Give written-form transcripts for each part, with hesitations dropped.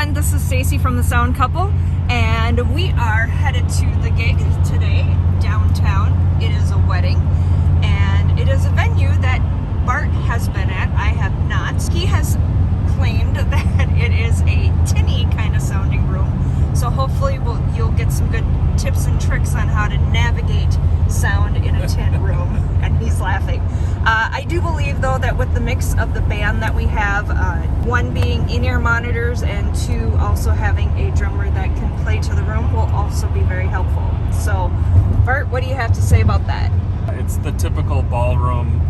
everyone, this is Stacy from the Sound Couple, and we are headed to the gig today downtown. It is a wedding, and it is a venue that Bart has been at. I have not. He has claimed that it is a tinny kind of sounding room, so hopefully you'll get some good tips and tricks on how to navigate sound in a tin room. And he's laughing. I do believe though that with the mix of the band that we have, one being in-ear monitors and two also having a drummer that can play to the room will also be very helpful. So Bart, what do you have to say about that? It's the typical ballroom,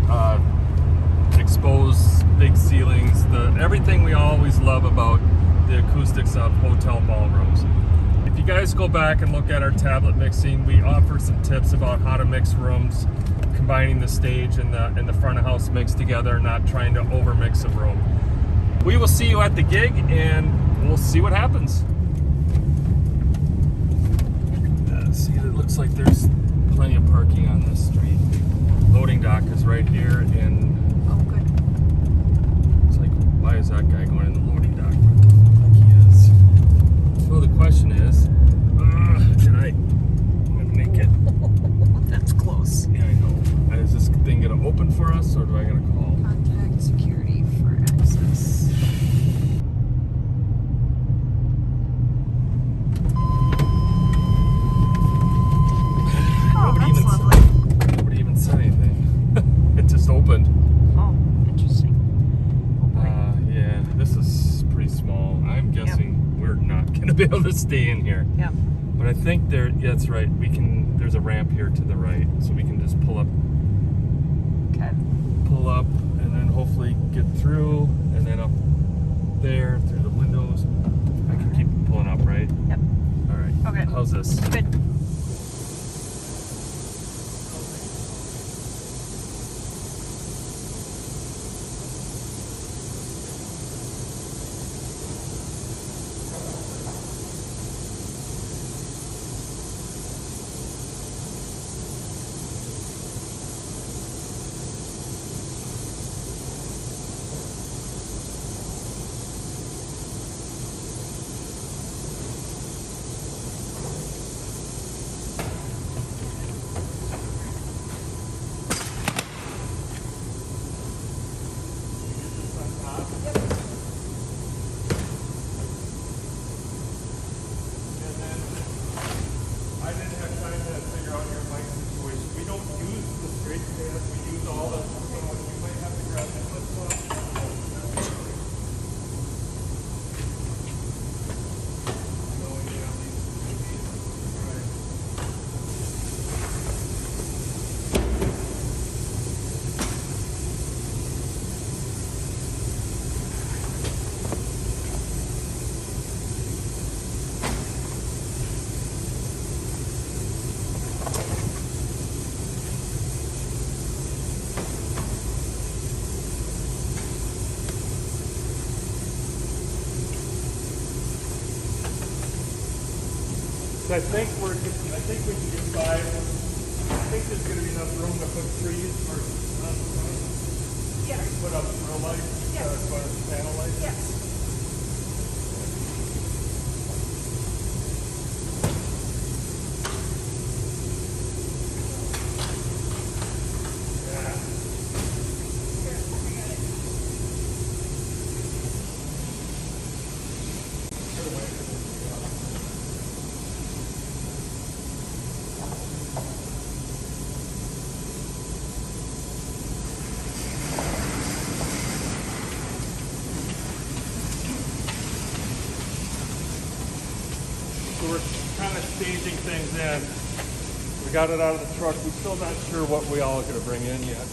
exposed big ceilings, everything we always love about the acoustics of hotel ballrooms. If you guys go back and look at our tablet mixing, we offer some tips about how to mix rooms, combining the stage and the front of house mix together, not trying to over mix a room. We will see you at the gig and we'll see what happens. See, it looks like there's plenty of parking on this street. Loading dock is right here, and Oh, good. it's like, why is that guy going in the loading dock? Like he is. Well, the question is, can I make it? That's close. Yeah, I know. Is this thing gonna open for us, or do I gotta call? Contact security for access. Oh, that's lovely. Nobody even said anything. It just opened. Oh, interesting. Oh boy. Yeah, this is pretty small. I'm guessing we're not gonna be able to stay in here. Yep. But I think yeah, that's right. There's a ramp here to the right, so we can just pull up, and then hopefully get through, and then up there through the windows. I can keep pulling up, right? Yep. All right. Okay. How's this? Good. I think we can get by. I think there's going to be enough room to put trees or put up real lights, panel lights. Yes. So we're kind of staging things in. We got it out of the truck. We're still not sure what we all are going to bring in yet.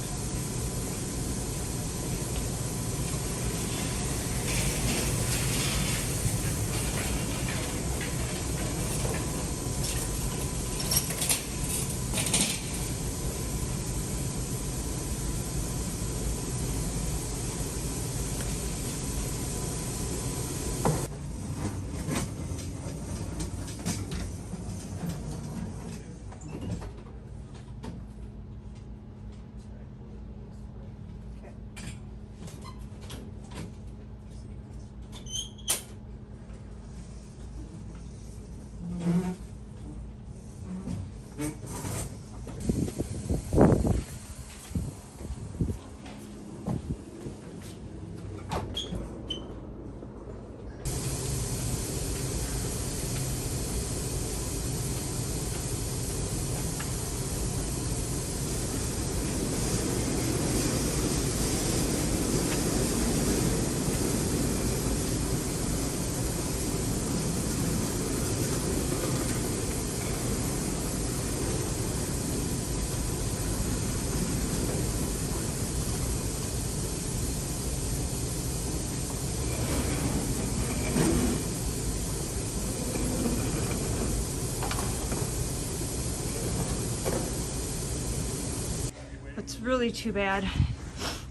What's really too bad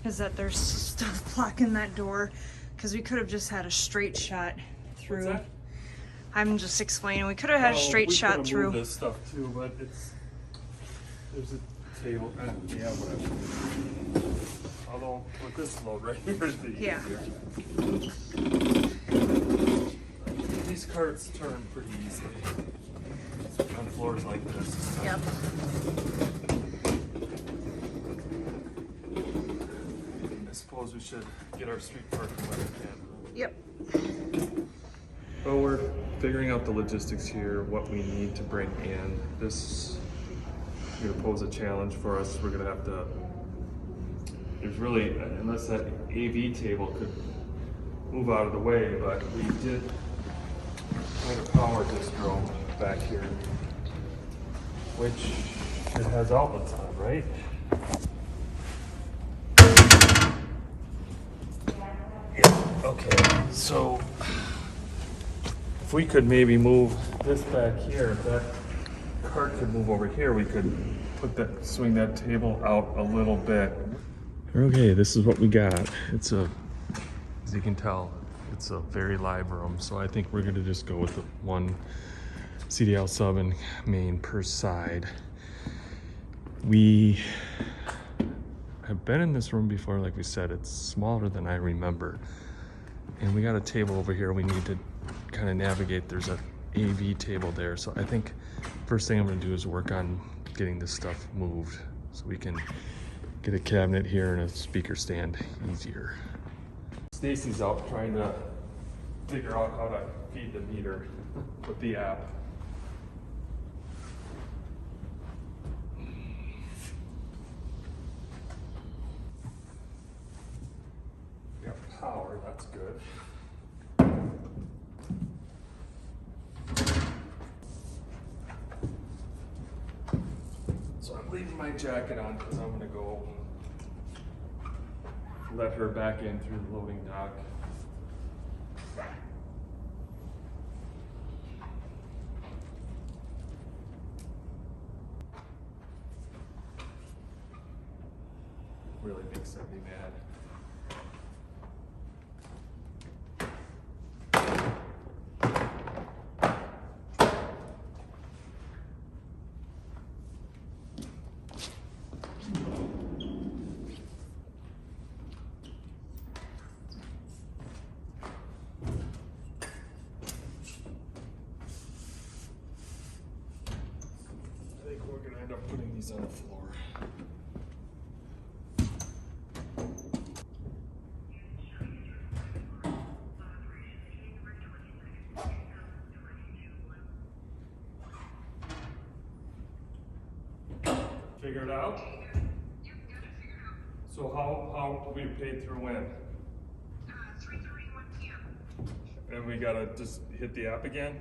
is that there's stuff blocking that door, because we could have just had a straight shot through. What's that? I'm just explaining. We could have had a straight shot through. Moved this stuff too, but there's a table. Yeah, whatever. Although with this load right here is the easier. These carts turn pretty easily on floors like this. Yep. I suppose we should get our street parking when we can. Yep. Well, we're figuring out the logistics here, what we need to bring in. This is going to pose a challenge for us. We're going to have to, there's really, unless that AV table could move out of the way, but we did find a power distro back here, which it has outlets on, right? Yeah, okay, so if we could maybe move this back here, if that cart could move over here, we could swing that table out a little bit. Okay, this is what we got. It's as you can tell, it's a very live room. So I think we're gonna just go with the one CDL sub and main per side. We have been in this room before, like we said, it's smaller than I remember. And we got a table over here we need to kind of navigate. There's a AV table there. So I think first thing I'm gonna do is work on getting this stuff moved so we can get a cabinet here and a speaker stand easier. Stacy's out trying to figure out how to feed the meter with the app. We got power, that's good. So I'm leaving my jacket on because I'm gonna go let her back in through the loading dock. Really makes me mad. I think we're gonna end up putting these on the floor. Figure it out? So how we paid through when? 3:31 p.m. And we gotta just hit the app again?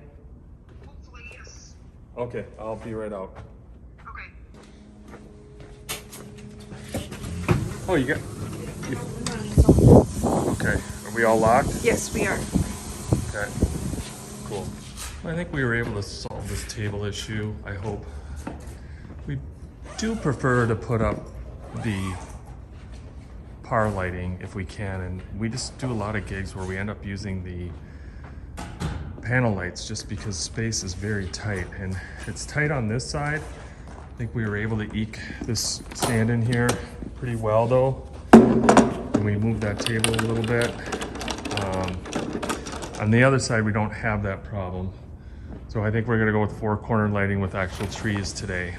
Hopefully, yes. Okay, I'll be right out. Okay. Oh, you got. Okay, are we all locked? Yes, we are. Okay, cool. I think we were able to solve this table issue, I hope. We do prefer to put up the par lighting if we can, and we just do a lot of gigs where we end up using the panel lights just because space is very tight, and it's tight on this side. I think we were able to eke this stand in here pretty well though, and we moved that table a little bit. On the other side we don't have that problem, so I think we're gonna go with 4-corner lighting with actual trees today.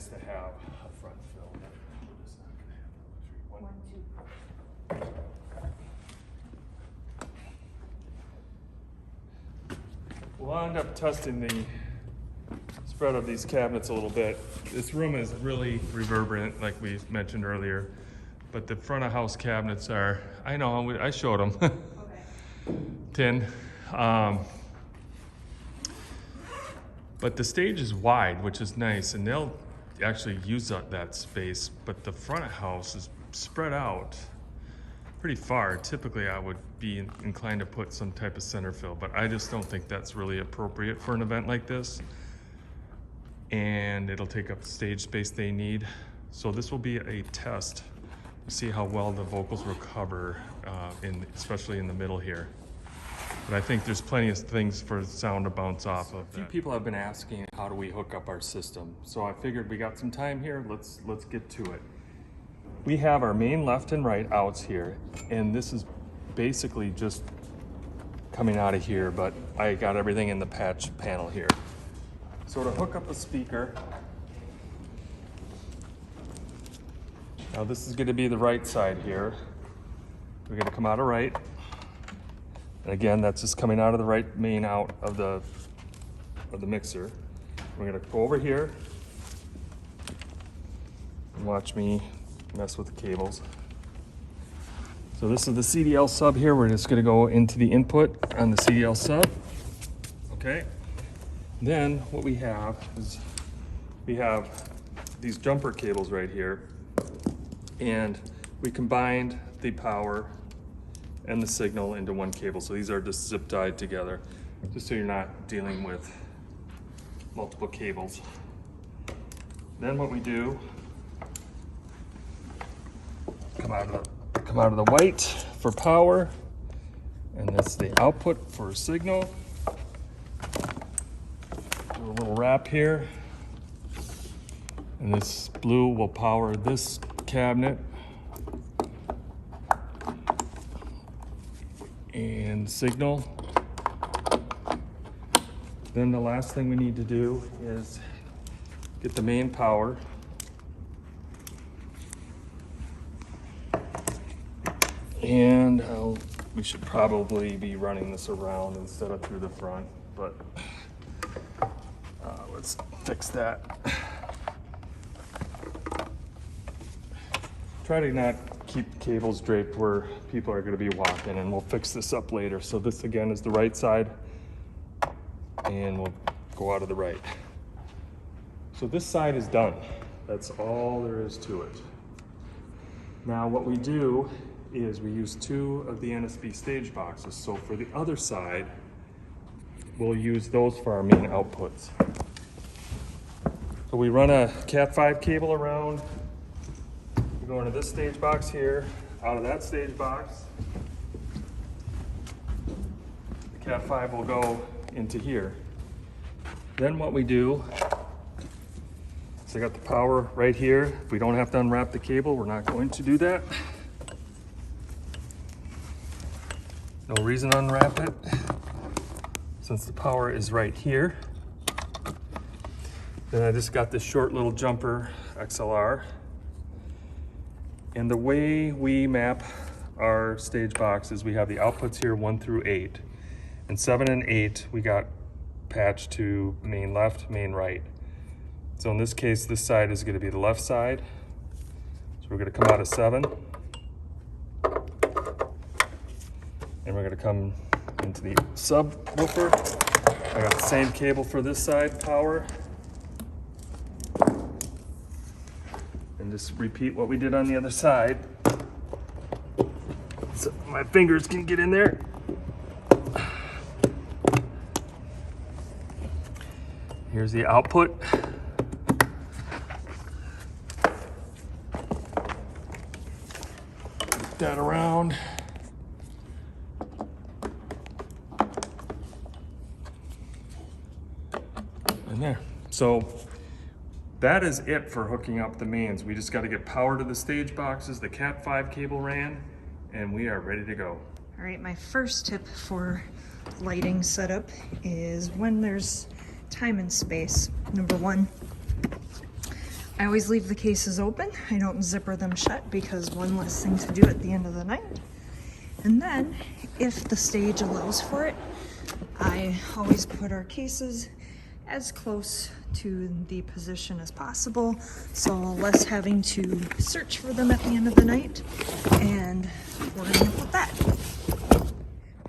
To have a front fill, but we're just not going to have the luxury. We'll end up testing the spread of these cabinets a little bit. This room is really reverberant, like we mentioned earlier, but the front of house cabinets are, I know, I showed them. Okay. Tin. But the stage is wide, which is nice, and they'll actually use up that space, but the front of house is spread out pretty far. Typically, I would be inclined to put some type of center fill, but I just don't think that's really appropriate for an event like this. And it'll take up the stage space they need. So this will be a test to see how well the vocals recover, especially in the middle here. But I think there's plenty of things for sound to bounce off of. A few people have been asking, how do we hook up our system? So I figured we got some time here, let's get to it. We have our main left and right outs here, and this is basically just coming out of here, but I got everything in the patch panel here. So to hook up a speaker, now this is going to be the right side here. We're going to come out of right. And again, that's just coming out of the right main out of the mixer. We're gonna go over here and watch me mess with the cables. So this is the CDL sub here. We're just gonna go into the input on the CDL sub. Okay. Then what we have is we have these jumper cables right here, and we combined the power and the signal into one cable. So these are just zip tied together, just so you're not dealing with multiple cables. Then what we do, come out of the white for power, and that's the output for signal. Do a little wrap here, and this blue will power this cabinet. And signal. Then the last thing we need to do is get the main power. And we should probably be running this around instead of through the front, but let's fix that. Try to not keep cables draped where people are going to be walking, and we'll fix this up later. So this again is the right side, and we'll go out of the right. So this side is done. That's all there is to it. Now what we do is we use 2 of the NSB Stageboxes. So for the other side, we'll use those for our main outputs. So we run a Cat 5 cable around. We go into this stage box here, out of that stage box. The Cat 5 will go into here. Then what we do, so I got the power right here. If we don't have to unwrap the cable, we're not going to do that. No reason to unwrap it, since the power is right here. Then I just got this short little jumper XLR. And the way we map our stage boxes, we have the outputs here 1 through 8. And 7 and 8, we got patched to main left, main right. So in this case, this side is going to be the left side. So we're going to come out of 7. And we're going to come into the subwoofer. I got the same cable for this side, power. And just repeat what we did on the other side. So my fingers can get in there. Here's the output. Put that around. And there. So that is it for hooking up the mains. We just got to get power to the stage boxes. The Cat 5 cable ran, and we are ready to go. All right, my first tip for lighting setup is when there's time and space. Number 1, I always leave the cases open. I don't zipper them shut because one less thing to do at the end of the night. And then, if the stage allows for it, I always put our cases as close to the position as possible, so less having to search for them at the end of the night, and we're gonna help with that.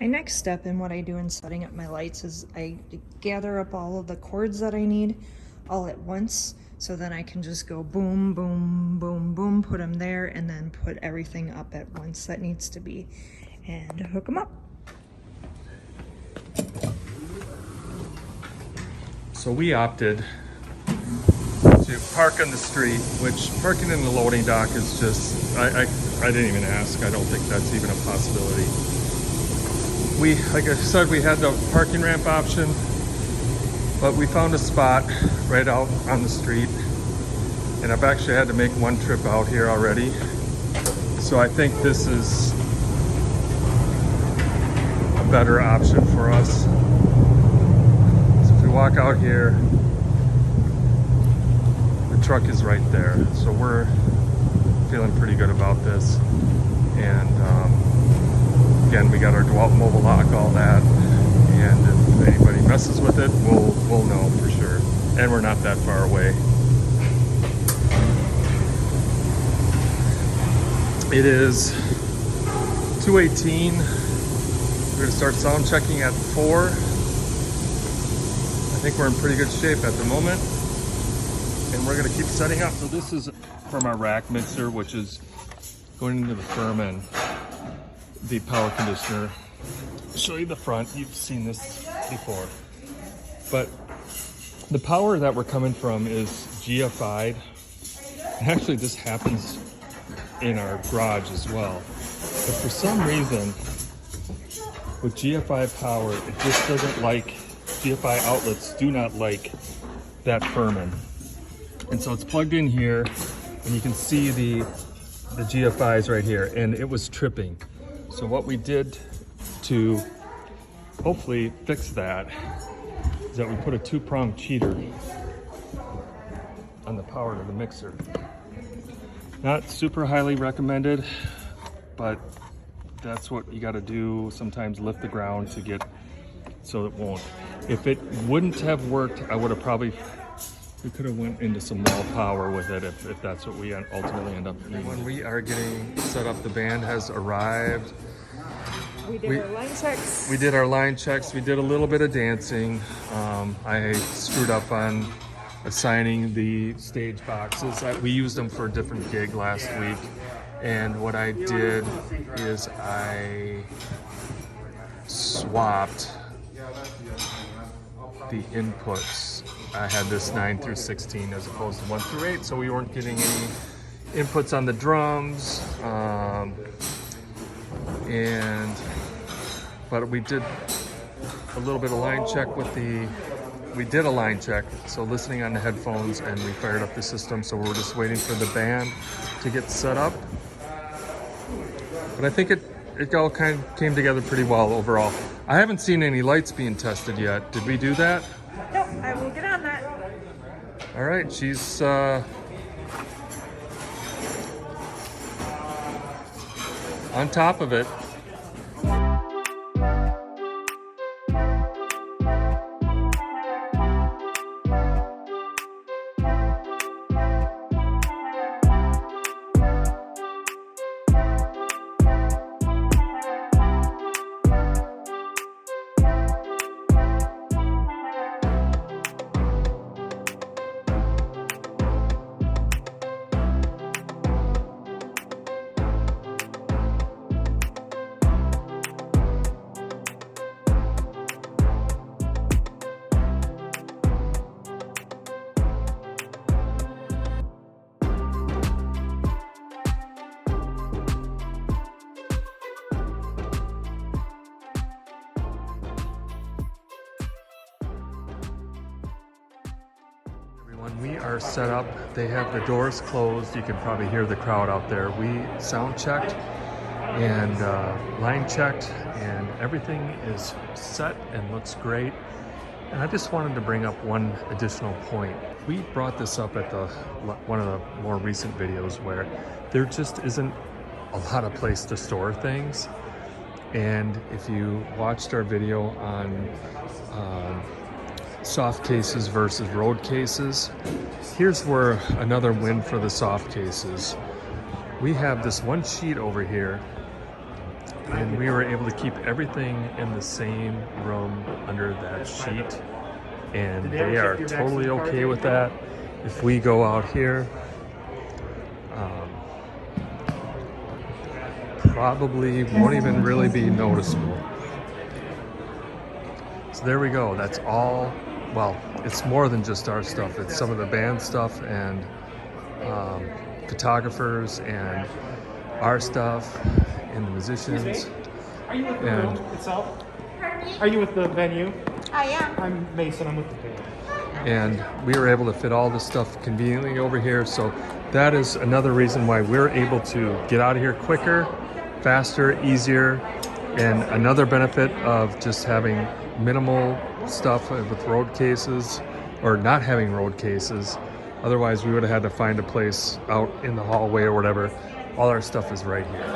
My next step in what I do in setting up my lights is I gather up all of the cords that I need all at once, so then I can just go boom, boom, boom, boom, put them there, and then put everything up at once that needs to be, and hook them up. So we opted to park on the street, which parking in the loading dock is just, I didn't even ask. I don't think that's even a possibility. Like I said, we had the parking ramp option, but we found a spot right out on the street, and I've actually had to make one trip out here already. So I think this is a better option for us. Walk out here, the truck is right there, so we're feeling pretty good about this. And again, we got our DeWalt mobile lock, all that, and if anybody messes with it, we'll know for sure. And we're not that far away. It is 2:18. We're gonna start sound checking at 4. I think we're in pretty good shape at the moment, and we're going to keep setting up. So this is from our rack mixer, which is going into the firm, the power conditioner. I'll show you the front. You've seen this before, but the power that we're coming from is GFI'd. And actually, this happens in our garage as well. But for some reason, with GFI power, it just doesn't like. GFI outlets do not like that firming. And so it's plugged in here, and you can see the GFIs right here, and it was tripping. So what we did to hopefully fix that is that we put a 2-prong cheater on the power to the mixer. Not super highly recommended, but that's what you got to do. Sometimes lift the ground to get so it won't. If it wouldn't have worked, I would have probably, we could have went into some wall power with it if that's what we ultimately end up doing. When we are getting set up, the band has arrived. We did our line checks. We did our line checks. We did a little bit of dancing. I screwed up on assigning the stage boxes. We used them for a different gig last week. And what I did is I swapped the inputs. I had this 9 through 16 as opposed to 1 through 8, so we weren't getting any inputs on the drums. But we did a little bit of line check with we did a line check, so listening on the headphones, and we fired up the system, so we're just waiting for the band to get set up. But I think it all kind of came together pretty well overall. I haven't seen any lights being tested yet. Did we do that? No, I will get on that. All right, she's on top of it. When we are set up, they have the doors closed. You can probably hear the crowd out there. We sound checked and line checked, and everything is set and looks great. And I just wanted to bring up one additional point. We brought this up at one of the more recent videos where there just isn't a lot of place to store things. And if you watched our video on soft cases versus road cases. Here's where another win for the soft cases. We have this one sheet over here, and we were able to keep everything in the same room under that sheet, and they are totally okay with that. If we go out here, probably won't even really be noticeable. So there we go. That's all. Well, it's more than just our stuff. It's some of the band stuff and photographers and our stuff and the musicians. Are you with the And- room itself? Pardon me? Are you with the venue? I am. I'm Mason, I'm with the band. And we were able to fit all this stuff conveniently over here. So that is another reason why we're able to get out of here quicker, faster, easier. And another benefit of just having minimal stuff with road cases, or not having road cases. Otherwise we would have had to find a place out in the hallway or whatever. All our stuff is right here.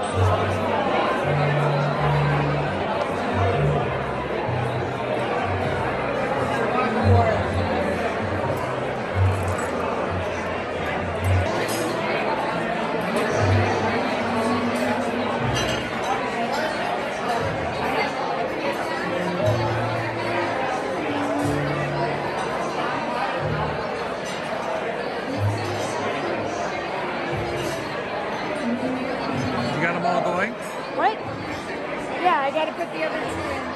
You got them all going? What? Yeah, I gotta put the other two in.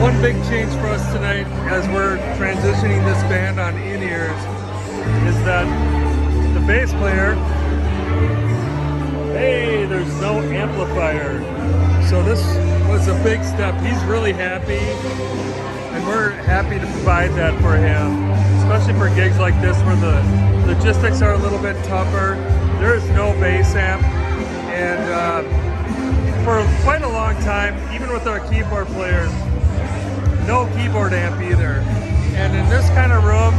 One big change for us tonight as we're transitioning this band on in-ears is that the bass player, hey, there's no amplifier. So this was a big step. He's really happy, and we're happy to provide that for him, especially for gigs like this where the logistics are a little bit tougher. There is no bass amp, and for quite a long time, even with our keyboard players, no keyboard amp either. And in this kind of room,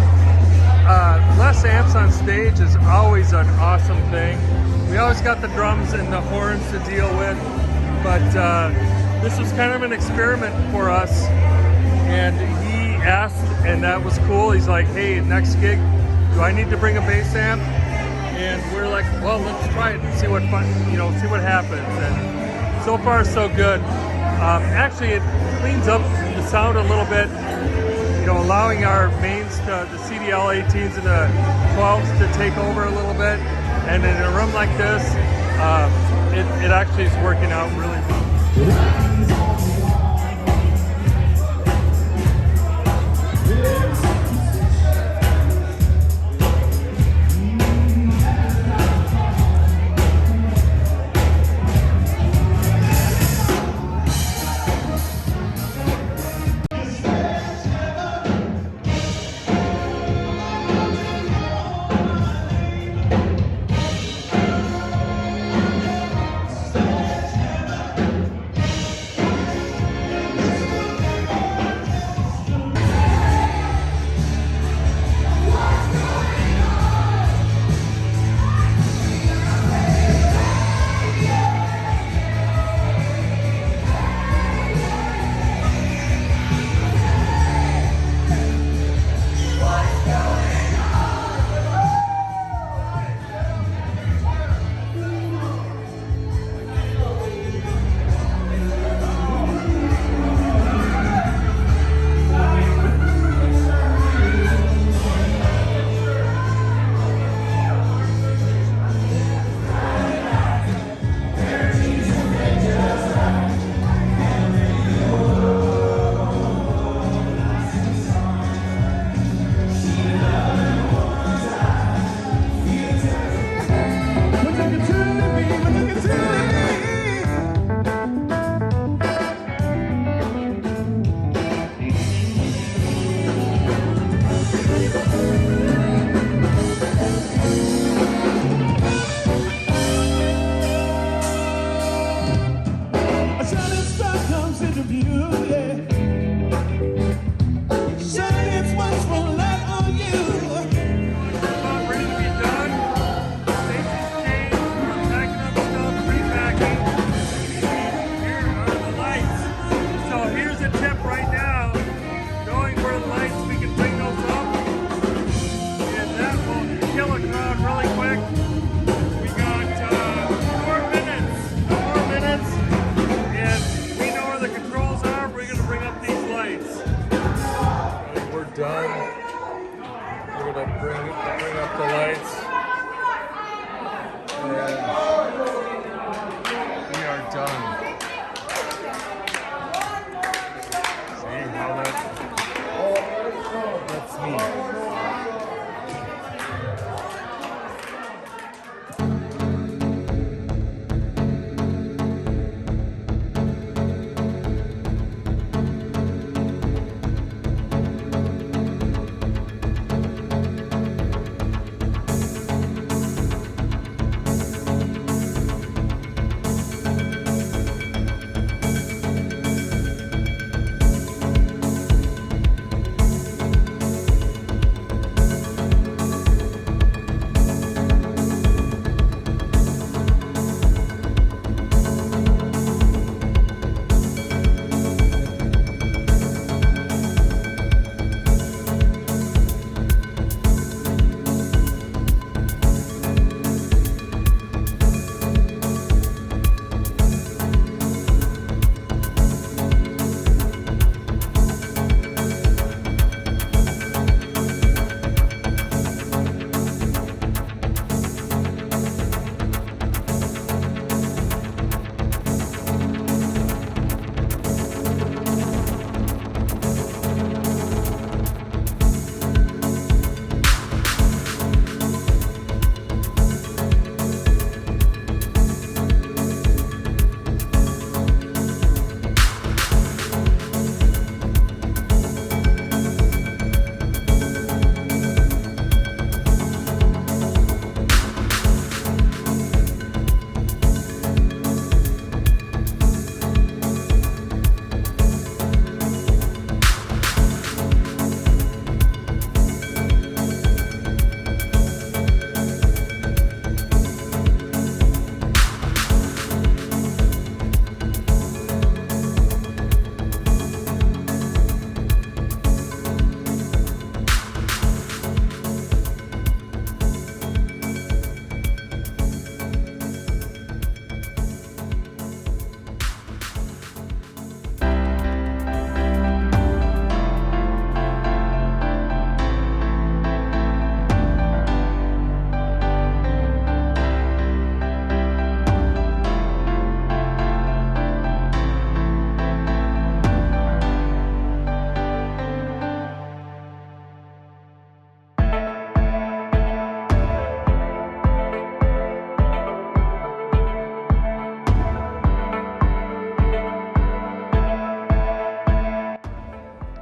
less amps on stage is always an awesome thing. We always got the drums and the horns to deal with, but this was kind of an experiment for us. And he asked, and that was cool. He's like, hey, next gig, do I need to bring a bass amp? And we're like, well, let's try it and see what see what happens. And so far, so good. Actually, it cleans up the sound a little bit. allowing our mains to the CDL18s and the 12s to take over a little bit. And in a room like this, it actually is working out really well.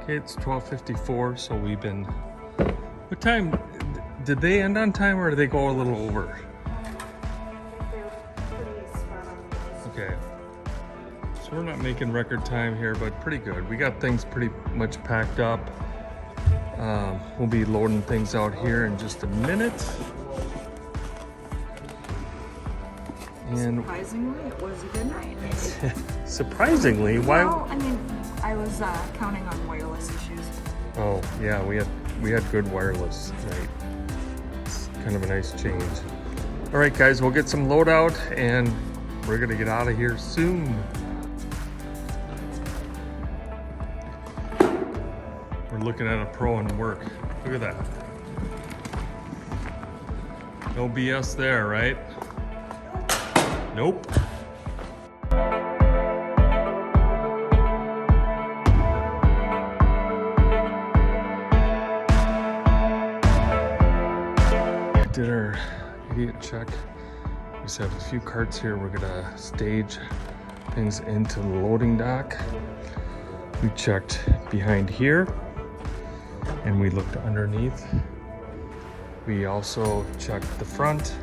Okay, it's 12:54, so we've been... What time? Did they end on time or did they go a little over? Okay. So we're not making record time here, but pretty good. We got things pretty much packed up. We'll be loading things out here in just a minute. And surprisingly, it was a good night. surprisingly, why? Well, I mean, I was counting on wireless issues. Oh yeah, we had good wireless tonight. It's kind of a nice change. All right, guys, we'll get some loadout and we're gonna get out of here soon. We're looking at a pro in work. Look at that. No BS there, right? Nope. Did our idiot check. We just have a few carts here. We're gonna stage things into the loading dock. We checked behind here and we looked underneath. We also checked the front.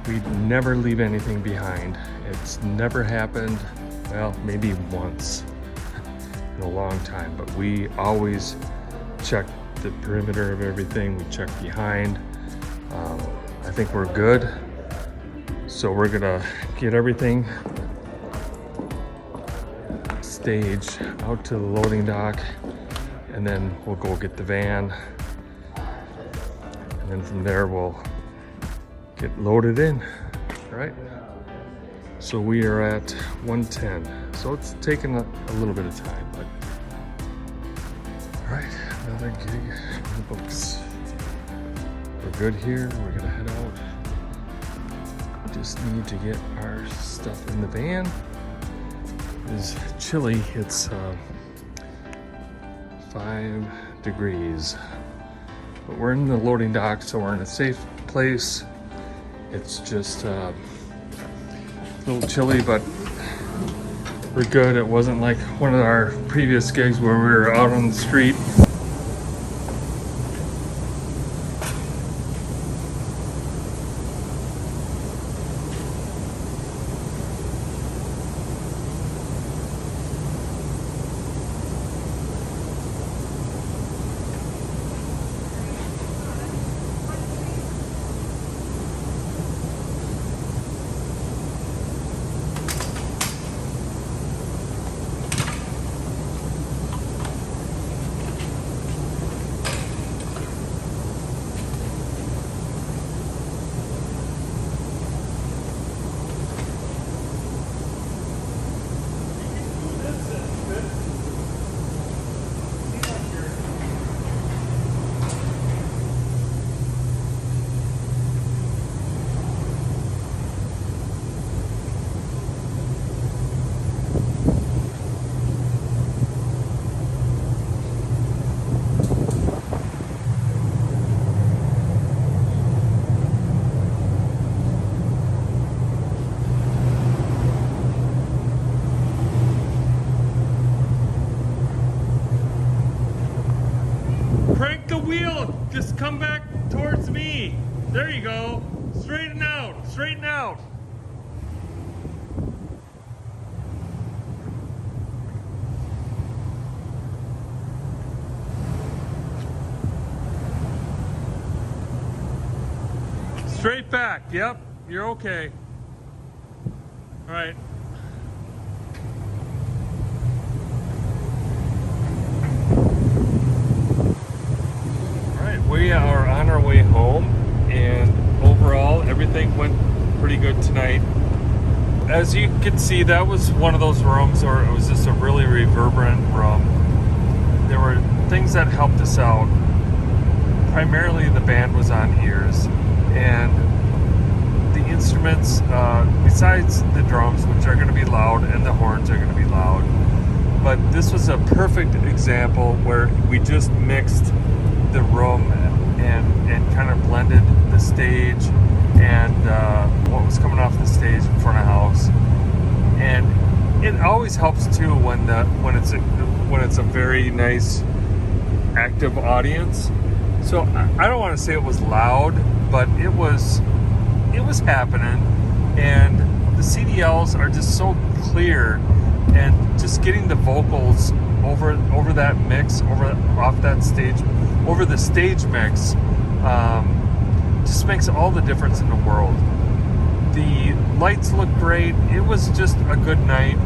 We never leave anything behind. It's never happened, well, maybe once in a long time, but we always check the perimeter of everything. We check behind. I think we're good. So we're gonna get everything staged out to the loading dock, and then we'll go get the van. And then from there, we'll get loaded in, all right? So we are at 110. So it's taken a little bit of time, but all right, another gig in the books. We're good here, we're gonna head out. Just need to get our stuff in the van. It's chilly, it's 5 degrees. But we're in the loading dock, so we're in a safe place. It's just a little chilly, but we're good. It wasn't like one of our previous gigs where we were out on the street. Crank the wheel, just come back towards me. There you go. Straighten out, straighten out. Straight back, yep, you're okay. All right. We are on our way home, and overall everything went pretty good tonight. As you can see, that was one of those rooms where it was just a really reverberant room. There were things that helped us out. Primarily the band was on ears, and the instruments, besides the drums, which are going to be loud, and the horns are going to be loud. But this was a perfect example where we just mixed the room and kind of blended the stage and what was coming off the stage in front of house, and it always helps too when it's a very nice active audience. So I don't want to say it was loud, but it was happening, and the CDLs are just so clear, and just getting the vocals over that mix, off that stage, over the stage mix, just makes all the difference in the world. The lights look great. It was just a good night.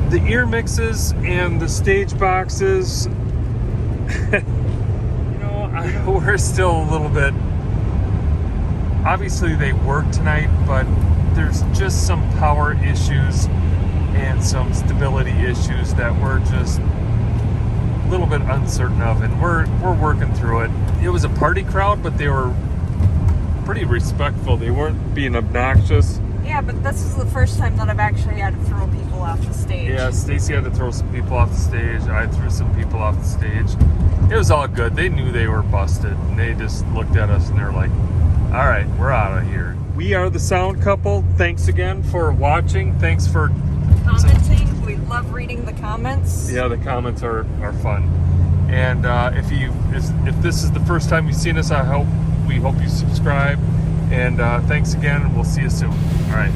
The ear mixes and the stage boxes, we're still a little bit, obviously they work tonight, but there's just some power issues and some stability issues that we're just a little bit uncertain of, and we're working through it. It was a party crowd, but they were pretty respectful. They weren't being obnoxious. Yeah, but this is the first time that I've actually had to throw people off the stage. Yeah, Stacy had to throw some people off the stage. I threw some people off the stage. It was all good. They knew they were busted, and they just looked at us and they're like, all right, we're out of here. We are the Sound Couple. Thanks again for watching. Thanks for commenting. We love reading the comments. Yeah, the comments are fun. And if this is the first time you've seen us, we hope you subscribe. And thanks again, and we'll see you soon. All right.